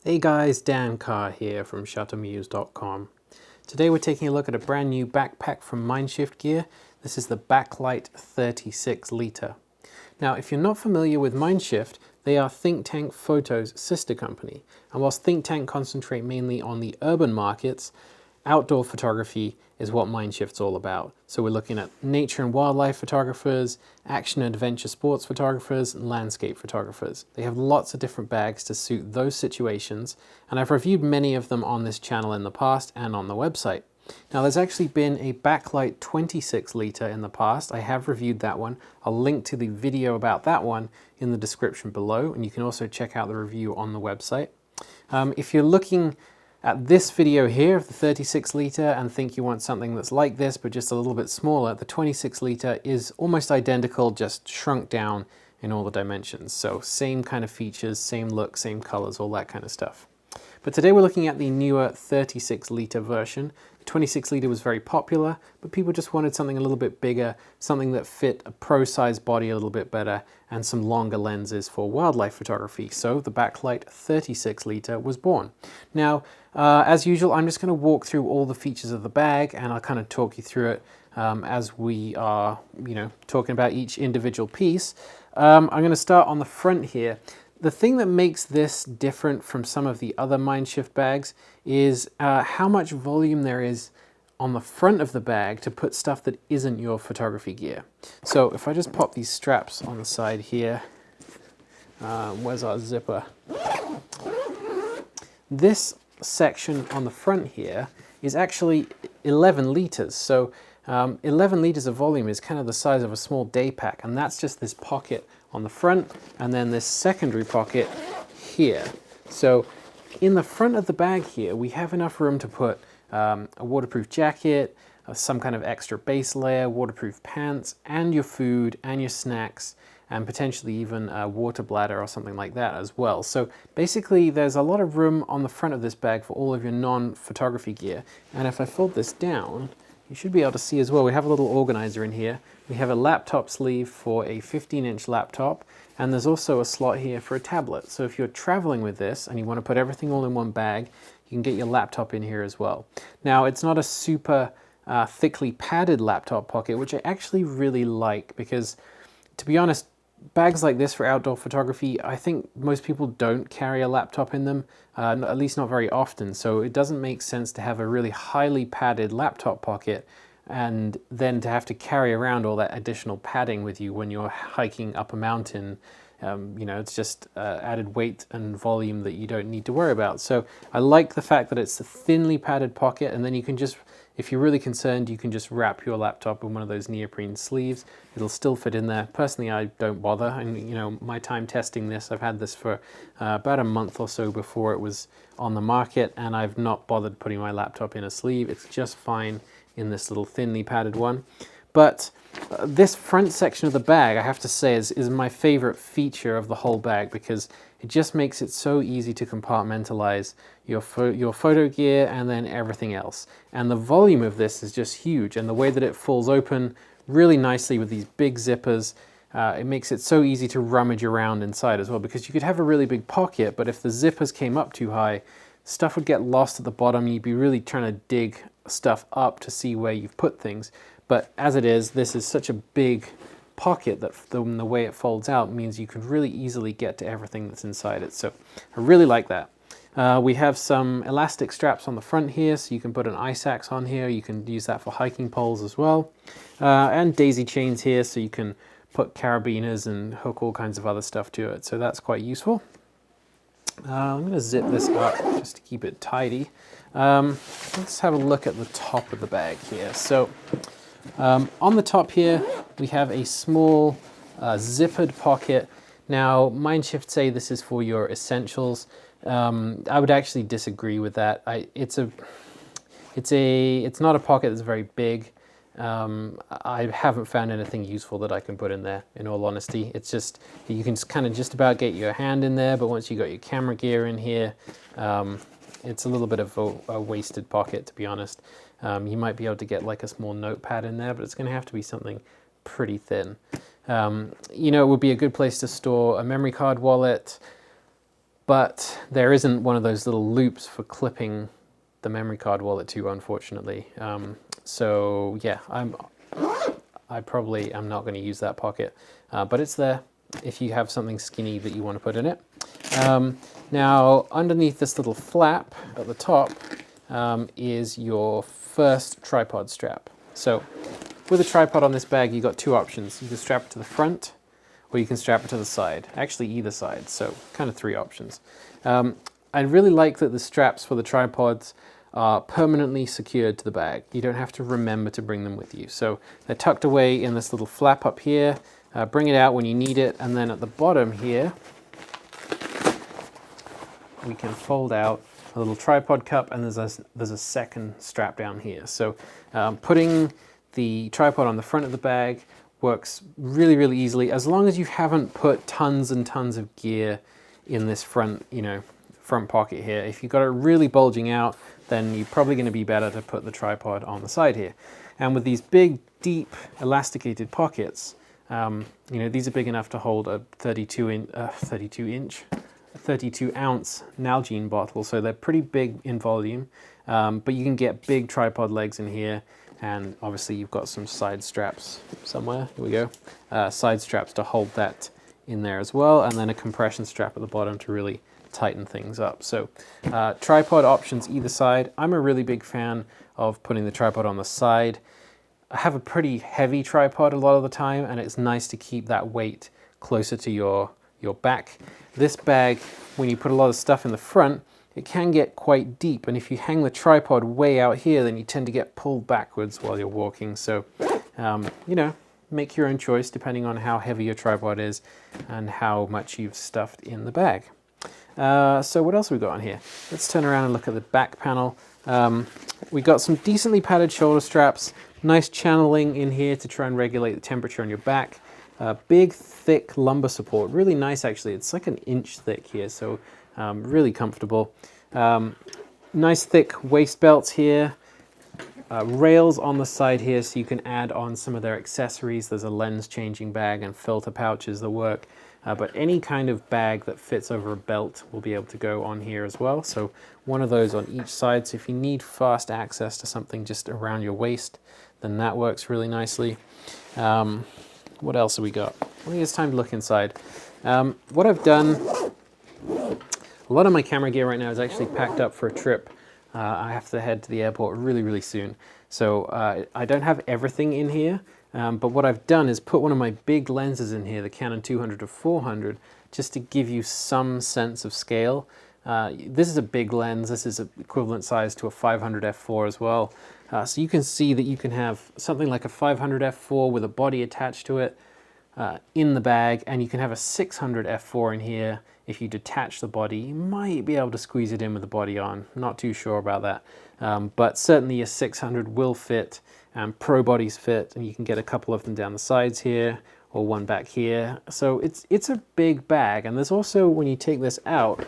Hey guys, Dan Carr here from shuttermuse.com. Today we're taking a look at a brand new backpack from MindShift gear. This is the BackLight 36L. Now, if you're not familiar with MindShift, they are Think Tank Photo's sister company. And whilst Think Tank concentrate mainly on the urban markets, outdoor photography is what MindShift's all about. So we're looking at nature and wildlife photographers, action and adventure sports photographers, and landscape photographers. They have lots of different bags to suit those situations, and I've reviewed many of them on this channel in the past and on the website. Now there's actually been a BackLight 26L in the past. I have reviewed that one. I'll link to the video about that one in the description below, and you can also check out the review on the website. If you're looking at this video here of the 36L and think you want something that's like this but just a little bit smaller, the 26L is almost identical, just shrunk down in all the dimensions. So same kind of features, same look, same colors, all that kind of stuff. But today we're looking at the newer 36L version. The 26L was very popular, but people just wanted something a little bit bigger, something that fit a pro-sized body a little bit better, and some longer lenses for wildlife photography. So the BackLight 36L was born. Now, as usual, I'm just going to walk through all the features of the bag, and I'll kind of talk you through it as we are, talking about each individual piece. I'm going to start on the front here. The thing that makes this different from some of the other MindShift bags is how much volume there is on the front of the bag to put stuff that isn't your photography gear. So if I just pop these straps on the side here, where's our zipper? This section on the front here is actually 11 liters. So 11 liters of volume is kind of the size of a small day pack, and that's just this pocket on the front and then this secondary pocket here. So in the front of the bag here, we have enough room to put a waterproof jacket, some kind of extra base layer, waterproof pants, and your food and your snacks, and potentially even a water bladder or something like that as well. So basically there's a lot of room on the front of this bag for all of your non-photography gear. And if I fold this down, you should be able to see as well, we have a little organizer in here. We have a laptop sleeve for a 15-inch laptop, and there's also a slot here for a tablet. So if you're traveling with this and you want to put everything all in one bag, you can get your laptop in here as well. Now, it's not a super thickly padded laptop pocket, which I actually really like because, to be honest, bags like this for outdoor photography, I think most people don't carry a laptop in them, at least not very often. So it doesn't make sense to have a really highly padded laptop pocket and then to have to carry around all that additional padding with you when you're hiking up a mountain. It's just added weight and volume that you don't need to worry about. So I like the fact that it's a thinly padded pocket, and then you can just, if you're really concerned, you can just wrap your laptop in one of those neoprene sleeves. It'll still fit in there. Personally, I don't bother. And my time testing this, I've had this for about a month or so before it was on the market, and I've not bothered putting my laptop in a sleeve. It's just fine in this little thinly padded one. But this front section of the bag, I have to say, is my favorite feature of the whole bag because it just makes it so easy to compartmentalize your photo gear and then everything else. And the volume of this is just huge, and the way that it falls open really nicely with these big zippers, it makes it so easy to rummage around inside as well, because you could have a really big pocket, but if the zippers came up too high, stuff would get lost at the bottom. You'd be really trying to dig stuff up to see where you've put things. But as it is, this is such a big pocket that the way it folds out means you can really easily get to everything that's inside it. So I really like that. We have some elastic straps on the front here, so you can put an ice axe on here. You can use that for hiking poles as well. And daisy chains here, so you can put carabiners and hook all kinds of other stuff to it. So that's quite useful. I'm going to zip this up just to keep it tidy. Let's have a look at the top of the bag here. So on the top here, we have a small zippered pocket. Now, MindShift say this is for your essentials. I would actually disagree with that. It's not a pocket that's very big. I haven't found anything useful that I can put in there, in all honesty. It's just, you can kind of just about get your hand in there, but once you got your camera gear in here, it's a little bit of a wasted pocket, to be honest. You might be able to get like a small notepad in there, but it's going to have to be something pretty thin. It would be a good place to store a memory card wallet, but there isn't one of those little loops for clipping the memory card wallet to, unfortunately. So yeah, I probably am not going to use that pocket, but it's there if you have something skinny that you want to put in it. Now, underneath this little flap at the top is your first tripod strap. So with a tripod on this bag, you've got two options. You can strap it to the front, or you can strap it to the side. Actually, either side, so kind of three options. I really like that the straps for the tripods are permanently secured to the bag. You don't have to remember to bring them with you. So they're tucked away in this little flap up here. Bring it out when you need it, and then at the bottom here, we can fold out a little tripod cup, and there's a second strap down here. So putting the tripod on the front of the bag works really, really easily, as long as you haven't put tons and tons of gear in this front, front pocket here. If you've got it really bulging out, then you're probably going to be better to put the tripod on the side here. And with these big, deep, elasticated pockets, these are big enough to hold a 32 ounce Nalgene bottle, so they're pretty big in volume, but you can get big tripod legs in here, and obviously you've got some side straps somewhere. Here we go. Side straps to hold that in there as well, and then a compression strap at the bottom to really tighten things up. So tripod options either side. I'm a really big fan of putting the tripod on the side. I have a pretty heavy tripod a lot of the time, and it's nice to keep that weight closer to your back. This bag, when you put a lot of stuff in the front, it can get quite deep, and if you hang the tripod way out here, then you tend to get pulled backwards while you're walking. So make your own choice depending on how heavy your tripod is and how much you've stuffed in the bag. So what else have we got on here? Let's turn around and look at the back panel. We got some decently padded shoulder straps, nice channeling in here to try and regulate the temperature on your back. Big, thick lumbar support, really nice actually. It's like an inch thick here, so really comfortable. Nice thick waist belts here. Rails on the side here so you can add on some of their accessories. There's a lens changing bag and filter pouches that work. But any kind of bag that fits over a belt will be able to go on here as well. So one of those on each side. So if you need fast access to something just around your waist, then that works really nicely. What else have we got? I think it's time to look inside. What I've done, a lot of my camera gear right now is actually packed up for a trip. I have to head to the airport really, really soon. So I don't have everything in here. But what I've done is put one of my big lenses in here, the Canon 200-400, just to give you some sense of scale. This is a big lens. This is equivalent size to a 500 f4 as well. So you can see that you can have something like a 500 f4 with a body attached to it in the bag, and you can have a 600 f4 in here. If you detach the body, you might be able to squeeze it in with the body on. Not too sure about that. But certainly a 600 will fit. Pro bodies fit, and you can get a couple of them down the sides here or one back here. So it's a big bag. And there's also, when you take this out,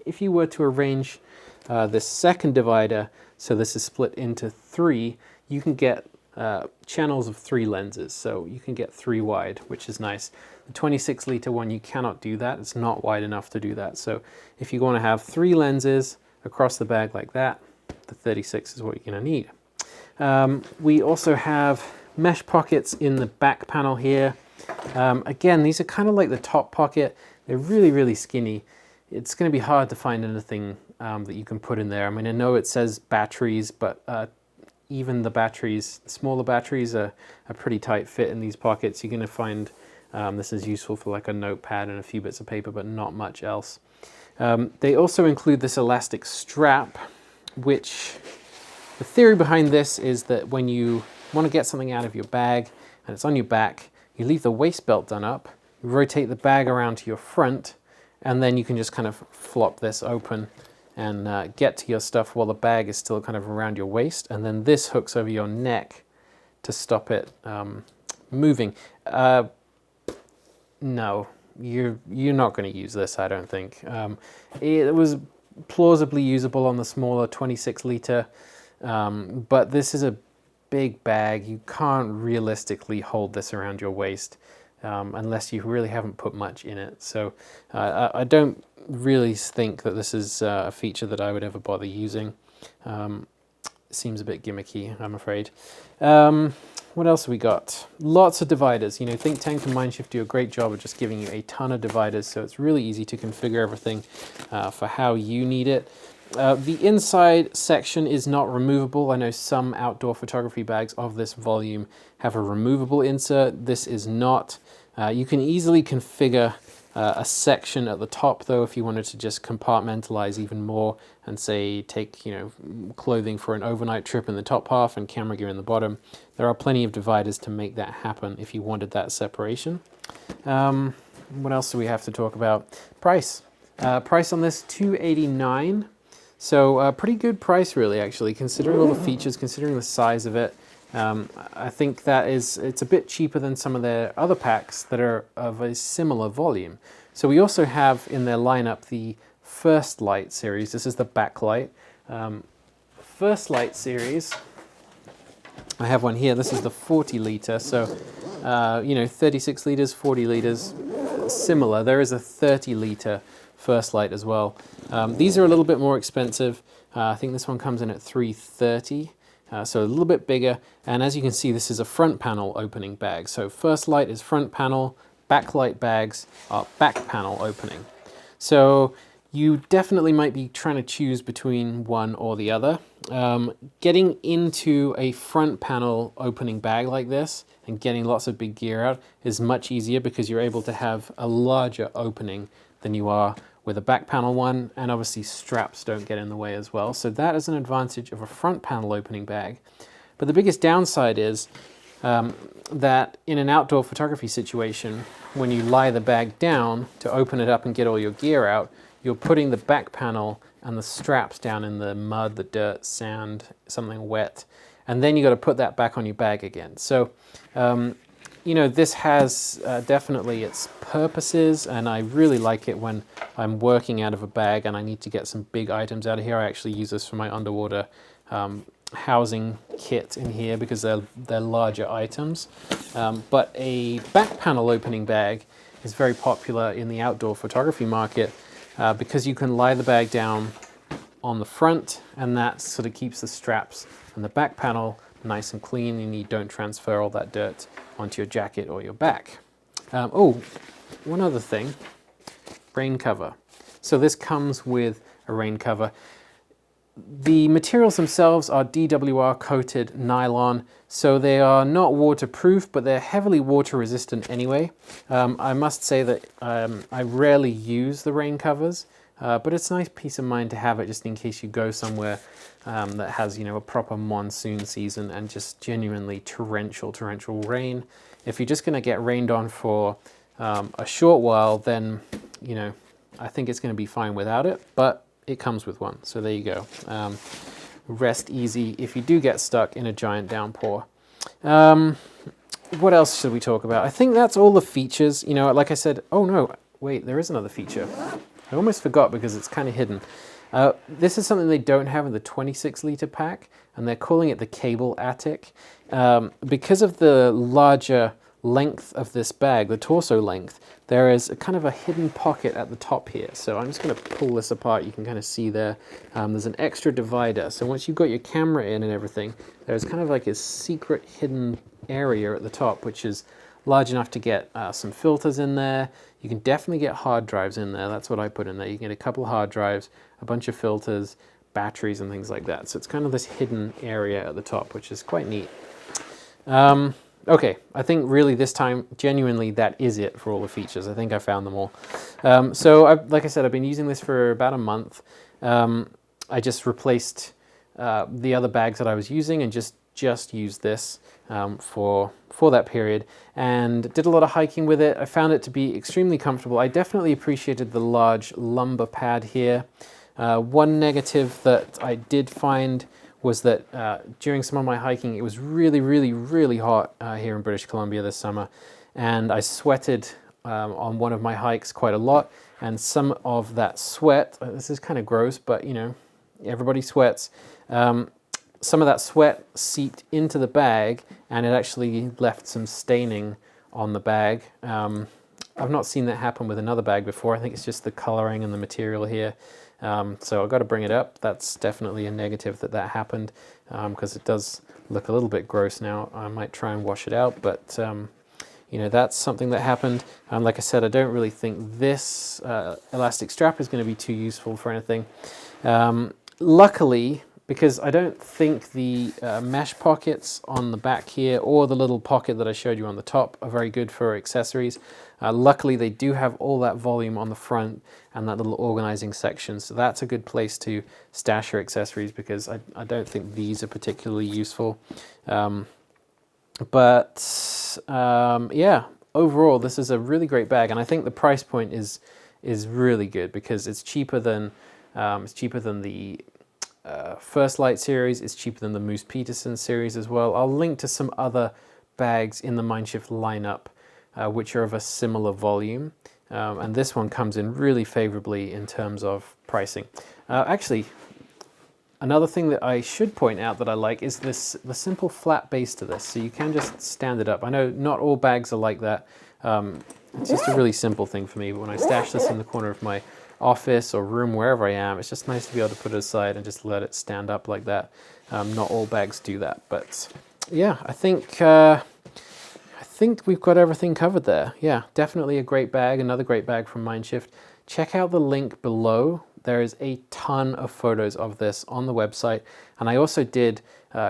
if you were to arrange this second divider, so this is split into three, you can get channels of 3 lenses. So you can get 3 wide, which is nice. The 26 liter one, you cannot do that. It's not wide enough to do that. So if you want to have 3 lenses across the bag like that, the 36 is what you're going to need. We also have mesh pockets in the back panel here. Again, these are kind of like the top pocket. They're really, really skinny. It's going to be hard to find anything that you can put in there. I mean, I know it says batteries, but even the batteries, smaller batteries, are a pretty tight fit in these pockets. You're going to find this is useful for like a notepad and a few bits of paper, but not much else. They also include this elastic strap, which... The theory behind this is that when you want to get something out of your bag and it's on your back, you leave the waist belt done up, you rotate the bag around to your front, and then you can just kind of flop this open and get to your stuff while the bag is still kind of around your waist, and then this hooks over your neck to stop it moving. No, you're not going to use this, I don't think. It was plausibly usable on the smaller 26 liter. But this is a big bag. You can't realistically hold this around your waist. unless you really haven't put much in it. So I don't really think that this is a feature that I would ever bother using. It seems a bit gimmicky, I'm afraid. What else have we got? Lots of dividers. You know, Think Tank and MindShift do a great job of just giving you a ton of dividers, so it's really easy to configure everything for how you need it. The inside section is not removable. I know some outdoor photography bags of this volume have a removable insert. This is not. You can easily configure a section at the top, though, if you wanted to just compartmentalize even more and say take, you know, clothing for an overnight trip in the top half and camera gear in the bottom. There are plenty of dividers to make that happen if you wanted that separation. What else do we have to talk about? Price. Price on this, $289. So pretty good price, really, actually, considering all the features, considering the size of it. I think that it's a bit cheaper than some of their other packs that are of a similar volume. So we also have in their lineup the First Light series. This is the BackLight. First Light series, I have one here. This is the 40 liter. So, you know, 36 liters, 40 liters, similar. There is a 30 liter First Light as well. These are a little bit more expensive. I think this one comes in at $330. So a little bit bigger, and as you can see, this is a front panel opening bag. So First Light is front panel, BackLight bags are back panel opening. So you definitely might be trying to choose between one or the other. Getting into a front panel opening bag like this and getting lots of big gear out is much easier because you're able to have a larger opening than you are with a back panel one, and obviously straps don't get in the way as well. So that is an advantage of a front panel opening bag. But the biggest downside is that in an outdoor photography situation, when you lie the bag down to open it up and get all your gear out, you're putting the back panel and the straps down in the mud, the dirt, sand, something wet, and then you got to put that back on your bag again. So you know, this has definitely its purposes, and I really like it when I'm working out of a bag and I need to get some big items out of here. I actually use this for my underwater housing kit in here because they're larger items. But a back panel opening bag is very popular in the outdoor photography market because you can lie the bag down on the front, and that sort of keeps the straps and the back panel nice and clean, and you don't transfer all that dirt onto your jacket or your back. Oh, one other thing, rain cover. So this comes with a rain cover. The materials themselves are DWR coated nylon, so they are not waterproof, but they're heavily water resistant anyway. I must say that I rarely use the rain covers, but it's a nice peace of mind to have it just in case you go somewhere that has, you know, a proper monsoon season and just genuinely torrential rain. If you're just going to get rained on for a short while, then, you know, I think it's going to be fine without it, but it comes with one. So there you go. Rest easy if you do get stuck in a giant downpour. What else should we talk about? I think that's all the features. You know, like I said, oh no, wait, there is another feature. I almost forgot because it's kind of hidden. This is something they don't have in the 26 liter pack, and they're calling it the cable attic. Because of the larger length of this bag, the torso length, there is a kind of a hidden pocket at the top here. So I'm just going to pull this apart. You can kind of see there. There's an extra divider. So once you've got your camera in and everything, there's kind of like a secret hidden area at the top, which is large enough to get some filters in there. You can definitely get hard drives in there. That's what I put in there. You can get a couple of hard drives, a bunch of filters, batteries, and things like that. So it's kind of this hidden area at the top, which is quite neat. Okay, I think really this time, genuinely, that is it for all the features. I think I found them all. Like I said, I've been using this for about a month. I just replaced the other bags that I was using and just used this for that period, and did a lot of hiking with it. I found it to be extremely comfortable. I definitely appreciated the large lumbar pad here. One negative that I did find was that during some of my hiking, it was really hot here in British Columbia this summer, and I sweated on one of my hikes quite a lot, and some of that sweat, this is kind of gross, but you know, everybody sweats, some of that sweat seeped into the bag, and it actually left some staining on the bag. I've not seen that happen with another bag before. I think it's just the coloring and the material here. So I've got to bring it up. That's definitely a negative that that happened, because it does look a little bit gross now. I might try and wash it out, but you know, that's something that happened. Like I said, I don't really think this elastic strap is going to be too useful for anything. Luckily, because I don't think the mesh pockets on the back here or the little pocket that I showed you on the top are very good for accessories. Luckily, they do have all that volume on the front and that little organizing section, so that's a good place to stash your accessories, because I don't think these are particularly useful. Yeah, overall, this is a really great bag, and I think the price point is really good, because it's cheaper than the First Light series. It's cheaper than the Muse Peterson series as well. I'll link to some other bags in the MindShift lineup which are of a similar volume, and this one comes in really favorably in terms of pricing. Actually, another thing that I should point out that I like is the simple flat base to this, so you can just stand it up. I know not all bags are like that. It's just a really simple thing for me, but when I stash this in the corner of my office or room, wherever I am, it's just nice to be able to put it aside and just let it stand up like that. Not all bags do that, but yeah, I think we've got everything covered there. Yeah, definitely a great bag, another great bag from MindShift. Check out the link below. There is a ton of photos of this on the website, and I also did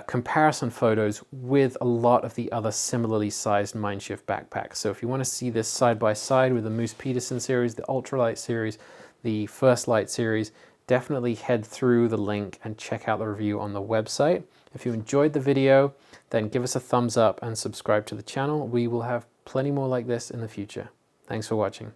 comparison photos with a lot of the other similarly sized MindShift backpacks. So if you want to see this side by side with the Muse Peterson series, the Ultralight series, the First Light series, definitely head through the link and check out the review on the website. If you enjoyed the video, then give us a thumbs up and subscribe to the channel. We will have plenty more like this in the future. Thanks for watching.